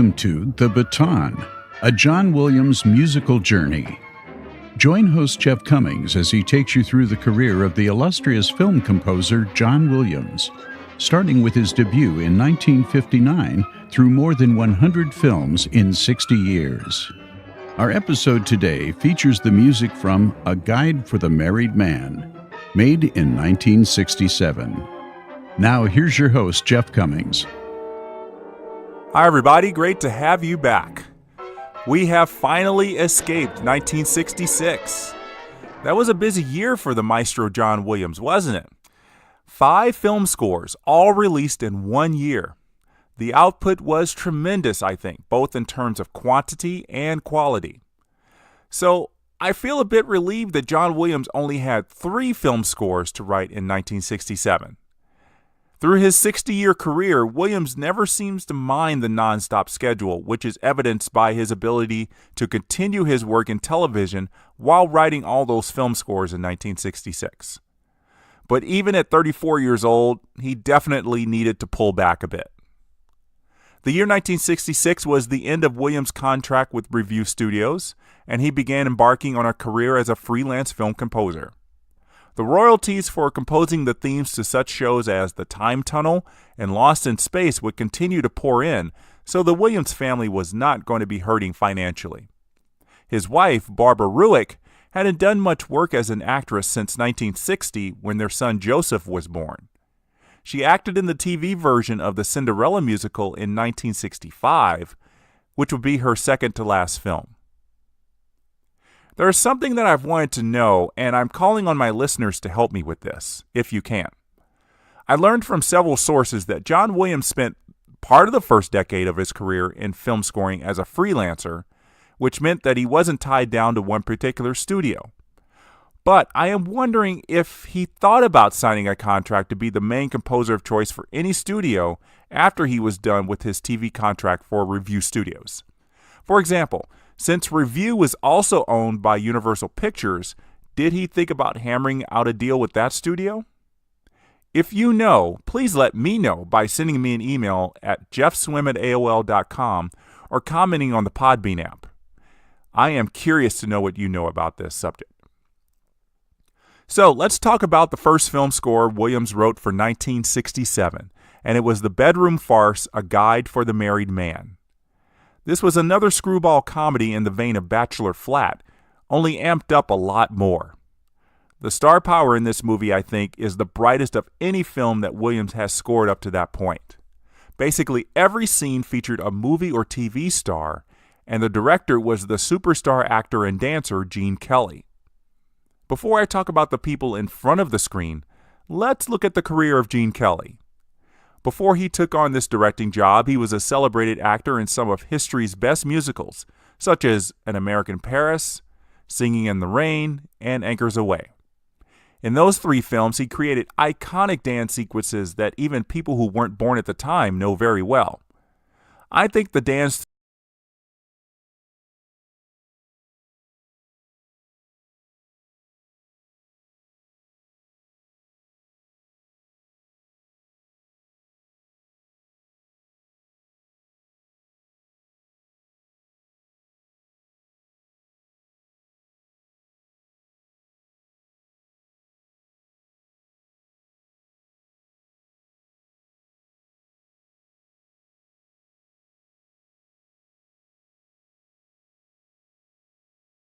Welcome to The Baton, a John Williams musical journey. Join host Jeff Cummings as he takes you through the career of the illustrious film composer John Williams, starting with his debut in 1959 through more than 100 films in 60 years. Our episode today features the music from A Guide for the Married Man, made in 1967. Now here's your host, Jeff Cummings. Hi everybody, great to have you back. We have finally escaped 1966. That was a busy year for the maestro John Williams, wasn't it? 5 film scores, all released in 1 year. The output was tremendous, I think, both in terms of quantity and quality. So I feel a bit relieved that John Williams only had 3 film scores to write in 1967. Through his 60-year career, Williams never seems to mind the nonstop schedule, which is evidenced by his ability to continue his work in television while writing all those film scores in 1966. But even at 34 years old, he definitely needed to pull back a bit. The year 1966 was the end of Williams' contract with Revue Studios, and he began embarking on a career as a freelance film composer. The royalties for composing the themes to such shows as The Time Tunnel and Lost in Space would continue to pour in, so the Williams family was not going to be hurting financially. His wife, Barbara Ruick, hadn't done much work as an actress since 1960 when their son Joseph was born. She acted in the TV version of the Cinderella musical in 1965, which would be her second to last film. There is something that I've wanted to know, and I'm calling on my listeners to help me with this, if you can. I learned from several sources that John Williams spent part of the first decade of his career in film scoring as a freelancer, which meant that he wasn't tied down to one particular studio. But I am wondering if he thought about signing a contract to be the main composer of choice for any studio after he was done with his TV contract for Revue Studios. For example, since Revue was also owned by Universal Pictures, did he think about hammering out a deal with that studio? If you know, please let me know by sending me an email at jeffswim@aol.com or commenting on the Podbean app. I am curious to know what you know about this subject. So let's talk about the first film score Williams wrote for 1967, and it was the bedroom farce, A Guide for the Married Man. This was another screwball comedy in the vein of Bachelor Flat, only amped up a lot more. The star power in this movie, I think, is the brightest of any film that Williams has scored up to that point. Basically, every scene featured a movie or TV star, and the director was the superstar actor and dancer Gene Kelly. Before I talk about the people in front of the screen, let's look at the career of Gene Kelly. Before he took on this directing job, he was a celebrated actor in some of history's best musicals, such as An American Paris, Singing in the Rain, and Anchors Aweigh. In those 3 films, he created iconic dance sequences that even people who weren't born at the time know very well. I think the dance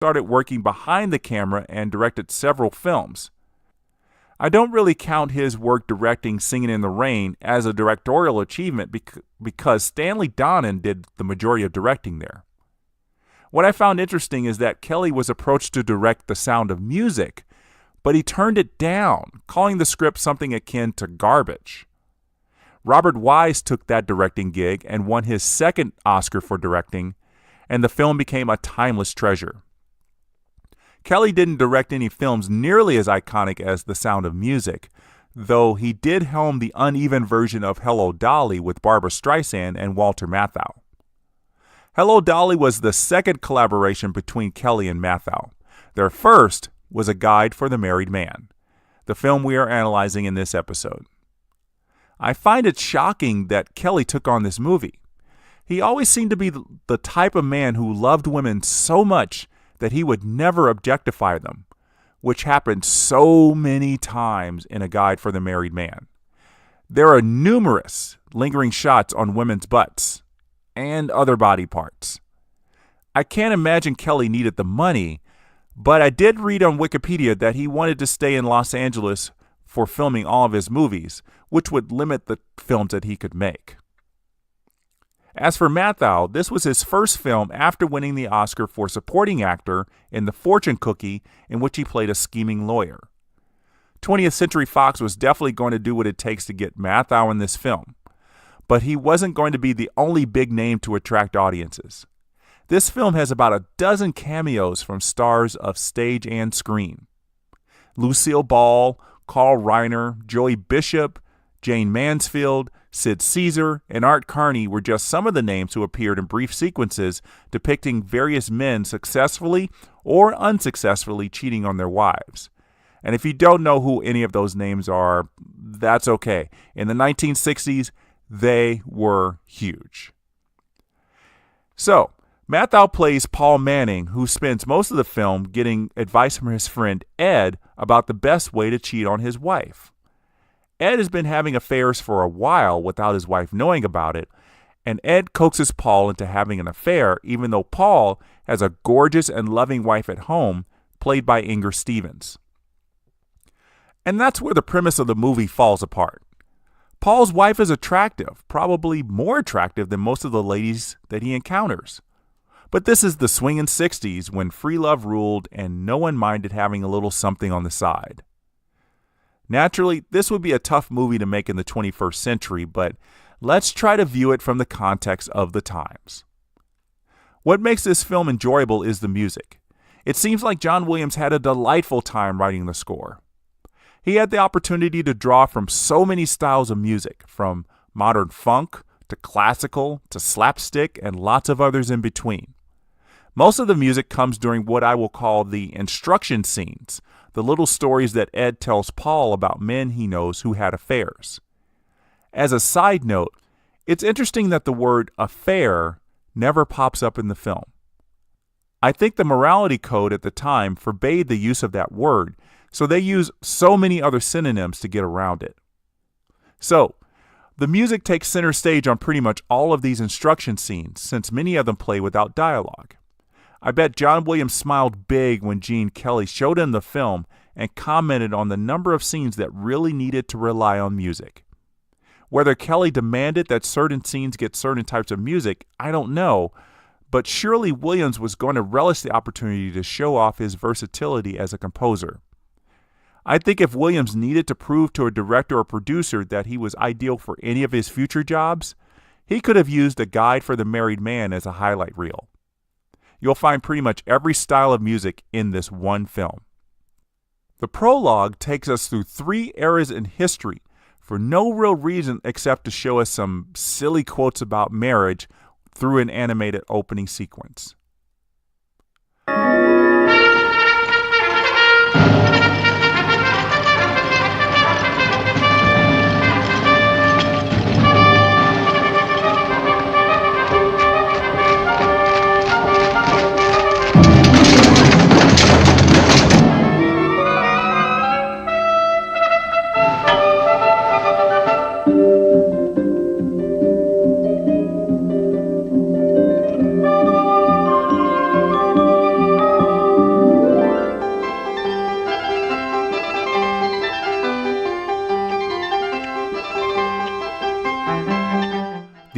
started working behind the camera and directed several films. I don't really count his work directing Singing in the Rain as a directorial achievement because Stanley Donen did the majority of directing there. What I found interesting is that Kelly was approached to direct The Sound of Music, but he turned it down, calling the script something akin to garbage. Robert Wise took that directing gig and won his second Oscar for directing, and the film became a timeless treasure. Kelly didn't direct any films nearly as iconic as The Sound of Music, though he did helm the uneven version of Hello, Dolly with Barbra Streisand and Walter Matthau. Hello, Dolly was the second collaboration between Kelly and Matthau. Their first was A Guide for the Married Man, the film we are analyzing in this episode. I find it shocking that Kelly took on this movie. He always seemed to be the type of man who loved women so much that he would never objectify them, which happened so many times in A Guide for the Married Man. There are numerous lingering shots on women's butts and other body parts. I can't imagine Kelly needed the money, but I did read on Wikipedia that he wanted to stay in Los Angeles for filming all of his movies, which would limit the films that he could make. As for Matthau, this was his first film after winning the Oscar for supporting actor in The Fortune Cookie, in which he played a scheming lawyer. 20th Century Fox was definitely going to do what it takes to get Matthau in this film, but he wasn't going to be the only big name to attract audiences. This film has about a dozen cameos from stars of stage and screen. Lucille Ball, Carl Reiner, Joey Bishop, Jane Mansfield, Sid Caesar, and Art Carney were just some of the names who appeared in brief sequences depicting various men successfully or unsuccessfully cheating on their wives. And if you don't know who any of those names are, that's okay. In the 1960s, they were huge. So, Matthau plays Paul Manning, who spends most of the film getting advice from his friend Ed about the best way to cheat on his wife. Ed has been having affairs for a while without his wife knowing about it, and Ed coaxes Paul into having an affair even though Paul has a gorgeous and loving wife at home, played by Inger Stevens. And that's where the premise of the movie falls apart. Paul's wife is attractive, probably more attractive than most of the ladies that he encounters. But this is the swinging 60s when free love ruled and no one minded having a little something on the side. Naturally, this would be a tough movie to make in the 21st century, but let's try to view it from the context of the times. What makes this film enjoyable is the music. It seems like John Williams had a delightful time writing the score. He had the opportunity to draw from so many styles of music, from modern funk to classical to slapstick and lots of others in between. Most of the music comes during what I will call the instruction scenes, the little stories that Ed tells Paul about men he knows who had affairs. As a side note, it's interesting that the word affair never pops up in the film. I think the morality code at the time forbade the use of that word, so they use so many other synonyms to get around it. So, the music takes center stage on pretty much all of these instruction scenes, since many of them play without dialogue. I bet John Williams smiled big when Gene Kelly showed him the film and commented on the number of scenes that really needed to rely on music. Whether Kelly demanded that certain scenes get certain types of music, I don't know, but surely Williams was going to relish the opportunity to show off his versatility as a composer. I think if Williams needed to prove to a director or producer that he was ideal for any of his future jobs, he could have used A Guide for the Married Man as a highlight reel. You'll find pretty much every style of music in this one film. The prologue takes us through 3 eras in history for no real reason except to show us some silly quotes about marriage through an animated opening sequence.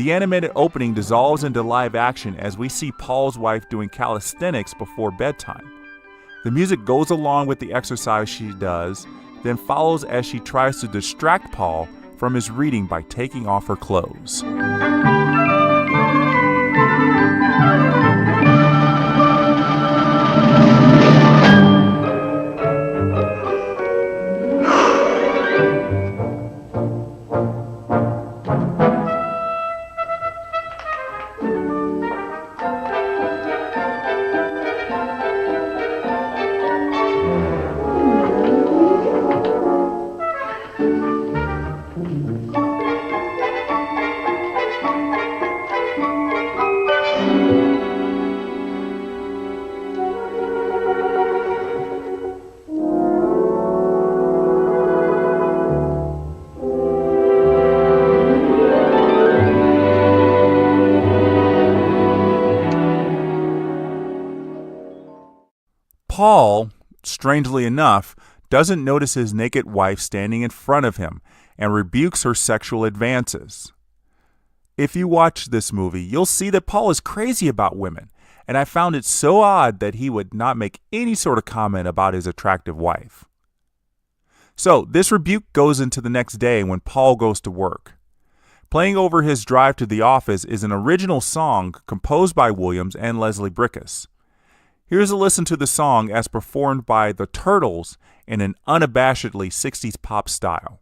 The animated opening dissolves into live action as we see Paul's wife doing calisthenics before bedtime. The music goes along with the exercise she does, then follows as she tries to distract Paul from his reading by taking off her clothes. Paul, strangely enough, doesn't notice his naked wife standing in front of him and rebukes her sexual advances. If you watch this movie, you'll see that Paul is crazy about women, and I found it so odd that he would not make any sort of comment about his attractive wife. So this rebuke goes into the next day when Paul goes to work. Playing over his drive to the office is an original song composed by Williams and Leslie Bricusse. Here's a listen to the song as performed by the Turtles in an unabashedly 60s pop style.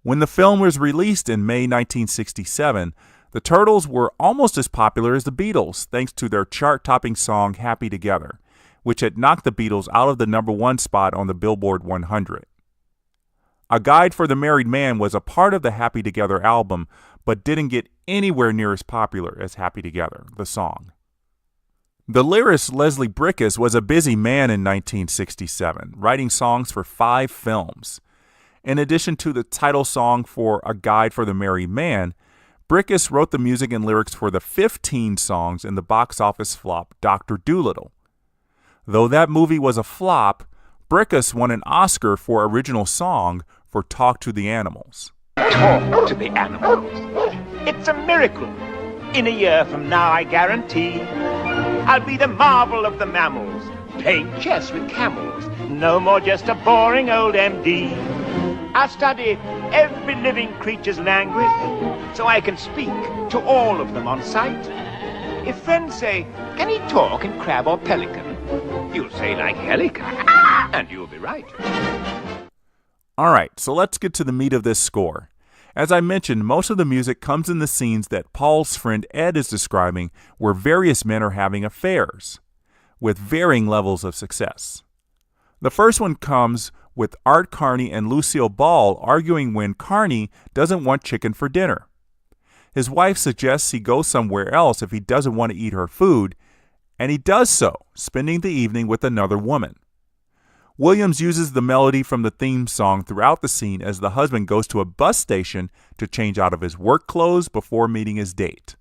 When the film was released in May 1967, the Turtles were almost as popular as the Beatles thanks to their chart-topping song Happy Together, which had knocked the Beatles out of the #1 spot on the Billboard 100. A Guide for the Married Man was a part of the Happy Together album, but didn't get anywhere near as popular as Happy Together, the song. The lyricist Leslie Bricusse was a busy man in 1967, writing songs for 5 films. In addition to the title song for A Guide for the Married Man, Bricusse wrote the music and lyrics for the 15 songs in the box office flop Dr. Dolittle. Though that movie was a flop, Bricusse won an Oscar for original song for Talk to the Animals. Talk to the animals. It's a miracle. In a year from now, I guarantee, I'll be the marvel of the mammals, playing chess with camels. No more just a boring old MD. I'll study every living creature's language so I can speak to all of them on sight. If friends say, can he talk in crab or pelican? You'll say like Helican, and you'll be right. Alright, so let's get to the meat of this score. As I mentioned, most of the music comes in the scenes that Paul's friend Ed is describing where various men are having affairs, with varying levels of success. The first one comes with Art Carney and Lucille Ball arguing when Carney doesn't want chicken for dinner. His wife suggests he go somewhere else if he doesn't want to eat her food, and he does so, spending the evening with another woman. Williams uses the melody from the theme song throughout the scene as the husband goes to a bus station to change out of his work clothes before meeting his date.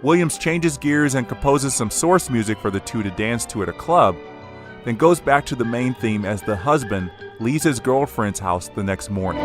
Williams changes gears and composes some source music for the two to dance to at a club, then goes back to the main theme as the husband leaves his girlfriend's house the next morning.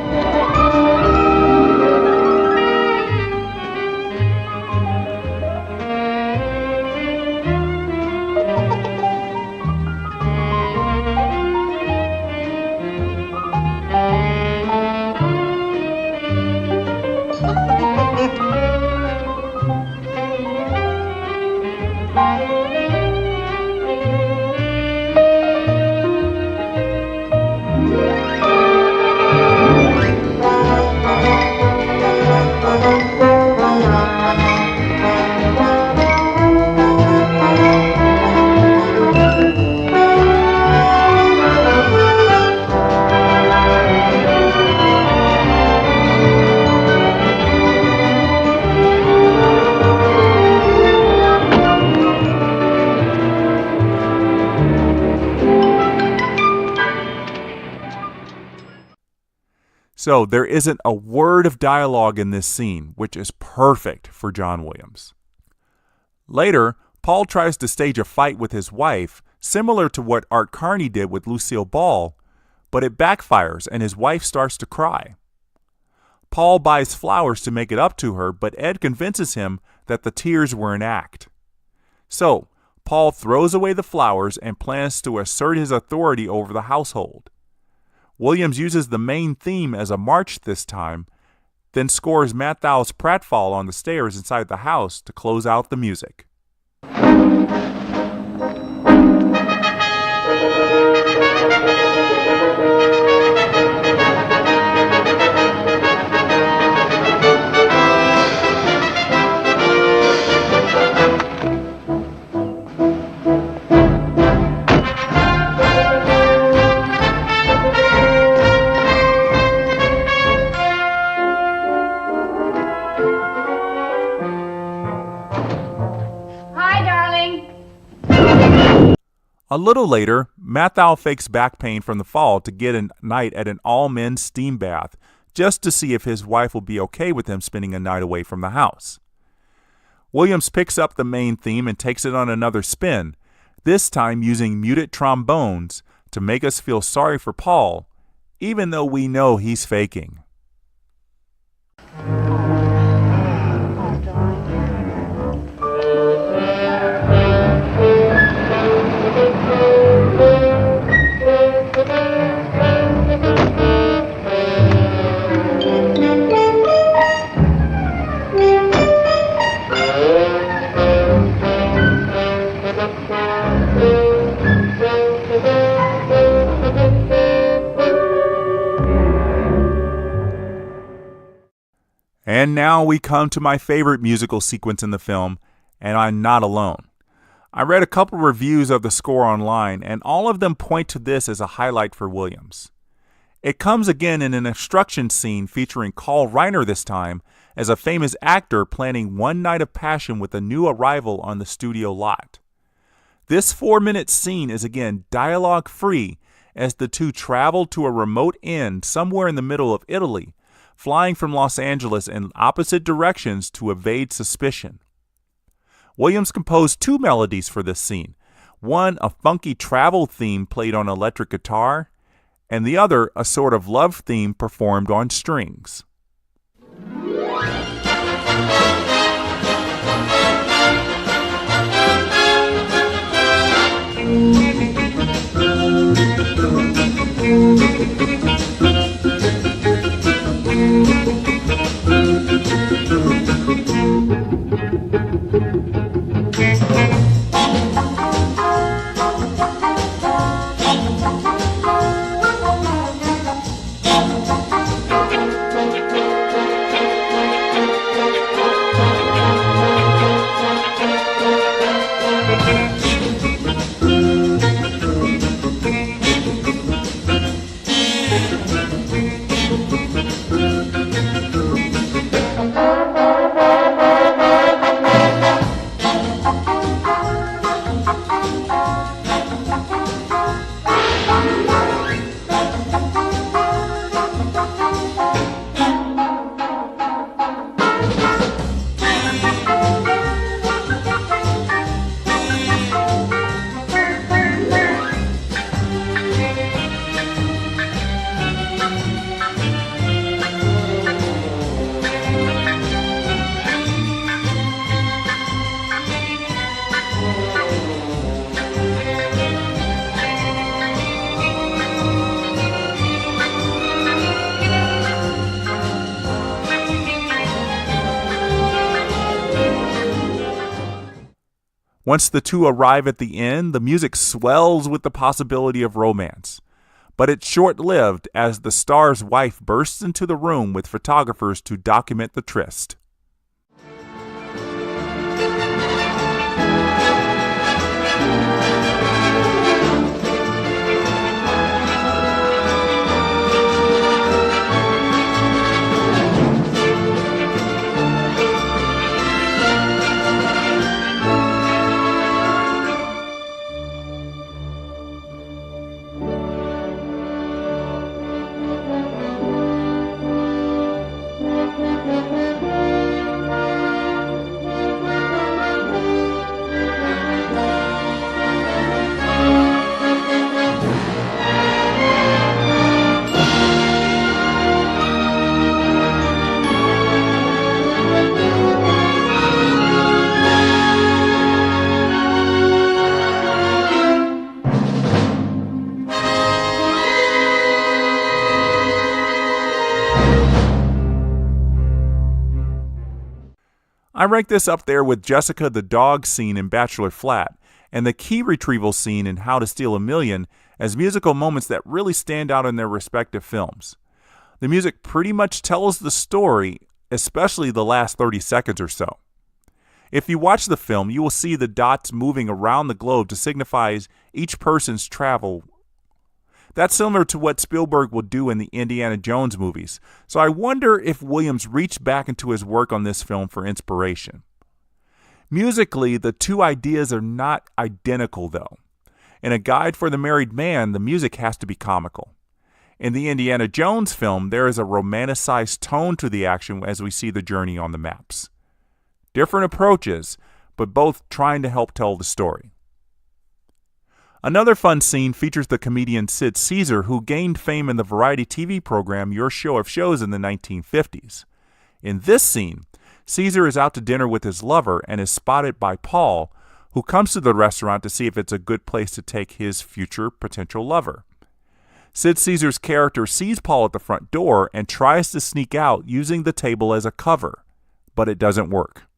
So there isn't a word of dialogue in this scene, which is perfect for John Williams. Later, Paul tries to stage a fight with his wife, similar to what Art Carney did with Lucille Ball, but it backfires and his wife starts to cry. Paul buys flowers to make it up to her, but Ed convinces him that the tears were an act. So, Paul throws away the flowers and plans to assert his authority over the household. Williams uses the main theme as a march this time, then scores Matthau's pratfall on the stairs inside the house to close out the music. A little later, Matthau fakes back pain from the fall to get a night at an all-men's steam bath, just to see if his wife will be okay with him spending a night away from the house. Williams picks up the main theme and takes it on another spin, this time using muted trombones to make us feel sorry for Paul, even though we know he's faking. And now we come to my favorite musical sequence in the film, and I'm not alone. I read a couple reviews of the score online, and all of them point to this as a highlight for Williams. It comes again in an instruction scene featuring Carl Reiner this time as a famous actor planning one night of passion with a new arrival on the studio lot. This 4-minute scene is again dialogue-free as the two travel to a remote inn somewhere in the middle of Italy, flying from Los Angeles in opposite directions to evade suspicion. Williams composed 2 melodies for this scene, one a funky travel theme played on electric guitar, and the other a sort of love theme performed on strings. Once the two arrive at the inn, the music swells with the possibility of romance. But it's short-lived as the star's wife bursts into the room with photographers to document the tryst. I rank this up there with Jessica the dog scene in Bachelor Flat and the key retrieval scene in How to Steal a Million as musical moments that really stand out in their respective films. The music pretty much tells the story, especially the last 30 seconds or so. If you watch the film, you will see the dots moving around the globe to signify each person's travel. That's similar to what Spielberg will do in the Indiana Jones movies, so I wonder if Williams reached back into his work on this film for inspiration. Musically, the two ideas are not identical, though. In A Guide for the Married Man, the music has to be comical. In the Indiana Jones film, there is a romanticized tone to the action as we see the journey on the maps. Different approaches, but both trying to help tell the story. Another fun scene features the comedian Sid Caesar, who gained fame in the variety TV program Your Show of Shows in the 1950s. In this scene, Caesar is out to dinner with his lover and is spotted by Paul, who comes to the restaurant to see if it's a good place to take his future potential lover. Sid Caesar's character sees Paul at the front door and tries to sneak out using the table as a cover, but it doesn't work.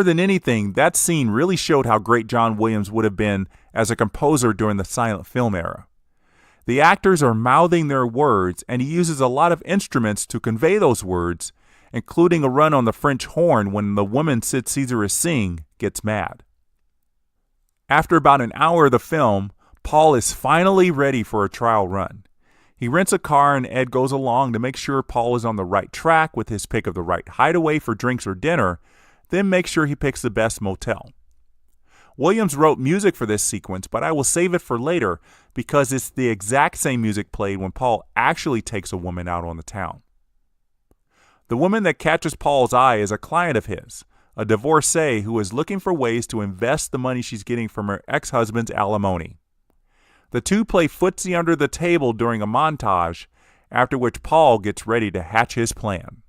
More than anything, that scene really showed how great John Williams would have been as a composer during the silent film era. The actors are mouthing their words, and he uses a lot of instruments to convey those words, including a run on the French horn when the woman Sid Caesar is seeing gets mad. After about an hour of the film, Paul is finally ready for a trial run. He rents a car and Ed goes along to make sure Paul is on the right track with his pick of the right hideaway for drinks or dinner, then make sure he picks the best motel. Williams wrote music for this sequence, but I will save it for later because it's the exact same music played when Paul actually takes a woman out on the town. The woman that catches Paul's eye is a client of his, a divorcee who is looking for ways to invest the money she's getting from her ex-husband's alimony. The two play footsie under the table during a montage, after which Paul gets ready to hatch his plan.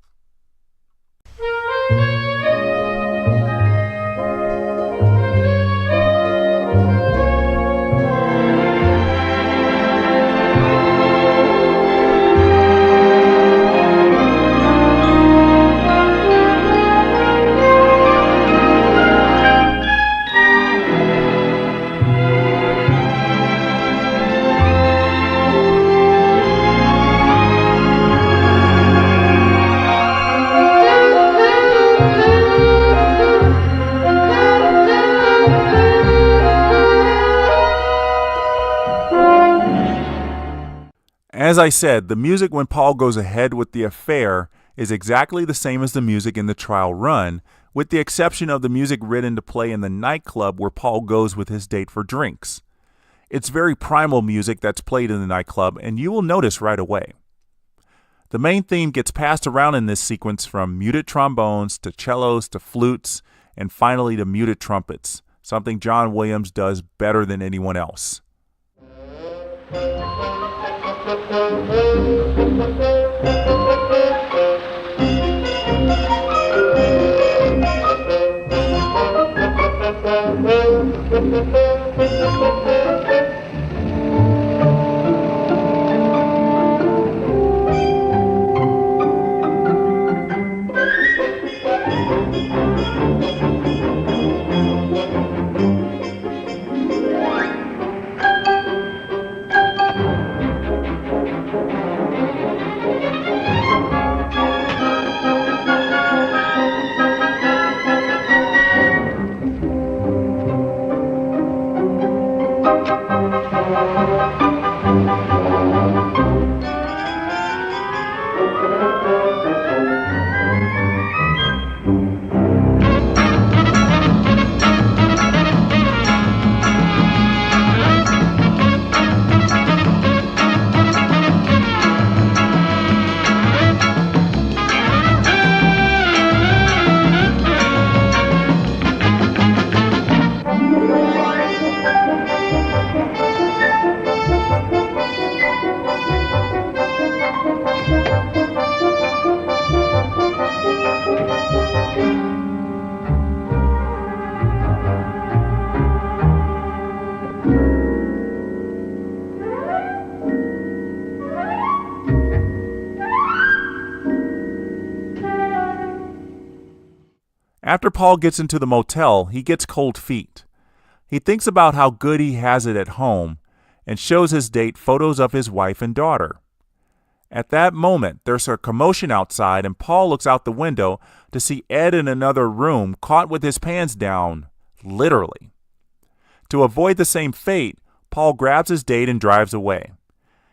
As I said, the music when Paul goes ahead with the affair is exactly the same as the music in the trial run, with the exception of the music written to play in the nightclub where Paul goes with his date for drinks. It's very primal music that's played in the nightclub, and you will notice right away. The main theme gets passed around in this sequence from muted trombones to cellos to flutes, and finally to muted trumpets, something John Williams does better than anyone else. After Paul gets into the motel, he gets cold feet. He thinks about how good he has it at home and shows his date photos of his wife and daughter. At that moment, there's a commotion outside, and Paul looks out the window to see Ed in another room caught with his pants down, literally. To avoid the same fate, Paul grabs his date and drives away.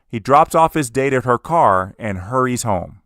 He drops off his date at her car and hurries home.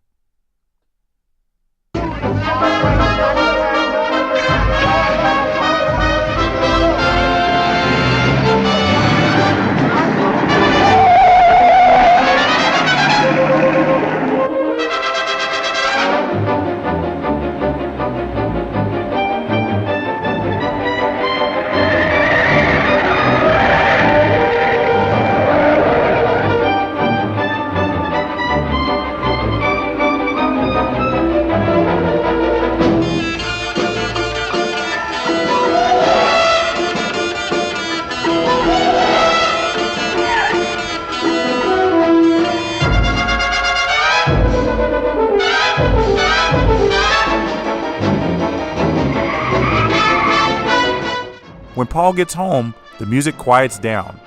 When Paul gets home, the music quiets down.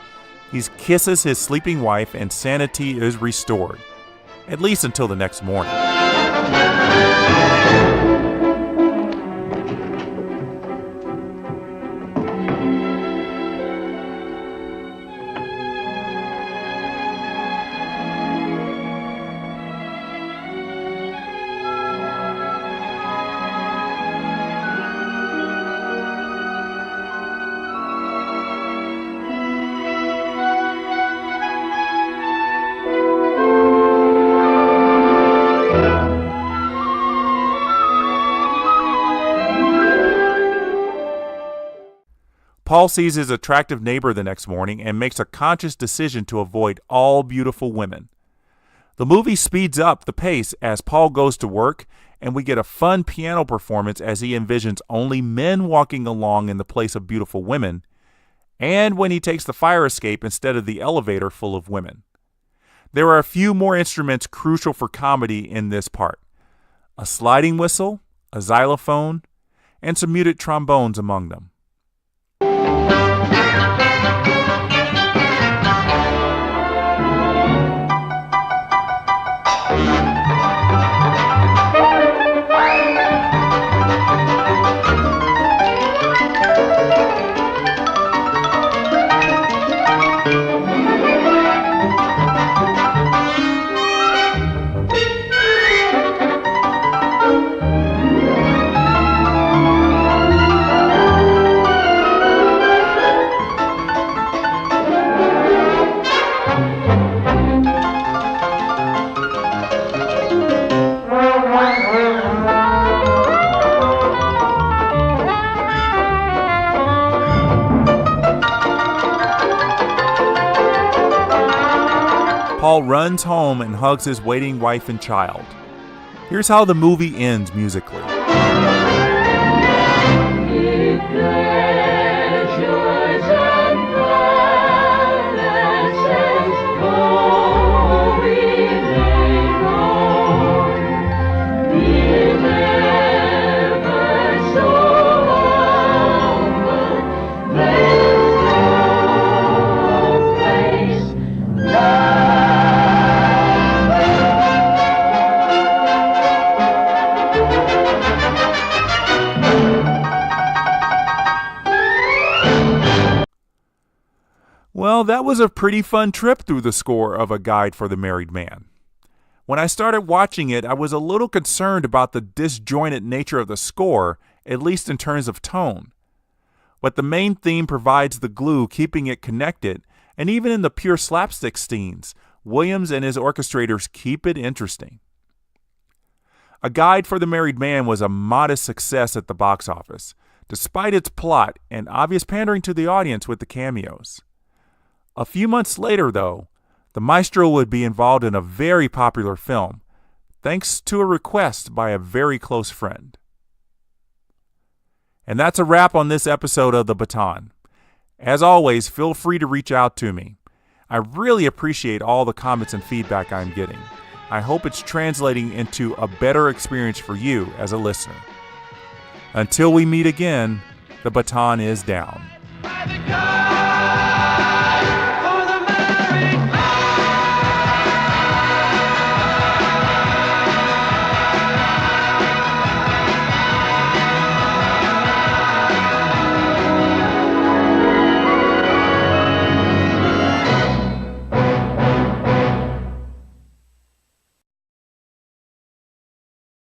He kisses his sleeping wife and sanity is restored, at least until the next morning. Paul sees his attractive neighbor the next morning and makes a conscious decision to avoid all beautiful women. The movie speeds up the pace as Paul goes to work, and we get a fun piano performance as he envisions only men walking along in the place of beautiful women, and when he takes the fire escape instead of the elevator full of women. There are a few more instruments crucial for comedy in this part: a sliding whistle, a xylophone, and some muted trombones among them. Paul runs home and hugs his waiting wife and child. Here's how the movie ends musically. Well, that was a pretty fun trip through the score of A Guide for the Married Man. When I started watching it, I was a little concerned about the disjointed nature of the score, at least in terms of tone. But the main theme provides the glue, keeping it connected, and even in the pure slapstick scenes, Williams and his orchestrators keep it interesting. A Guide for the Married Man was a modest success at the box office, despite its plot and obvious pandering to the audience with the cameos. A few months later, though, the maestro would be involved in a very popular film, thanks to a request by a very close friend. And that's a wrap on this episode of The Baton. As always, feel free to reach out to me. I really appreciate all the comments and feedback I'm getting. I hope it's translating into a better experience for you as a listener. Until we meet again, the baton is down.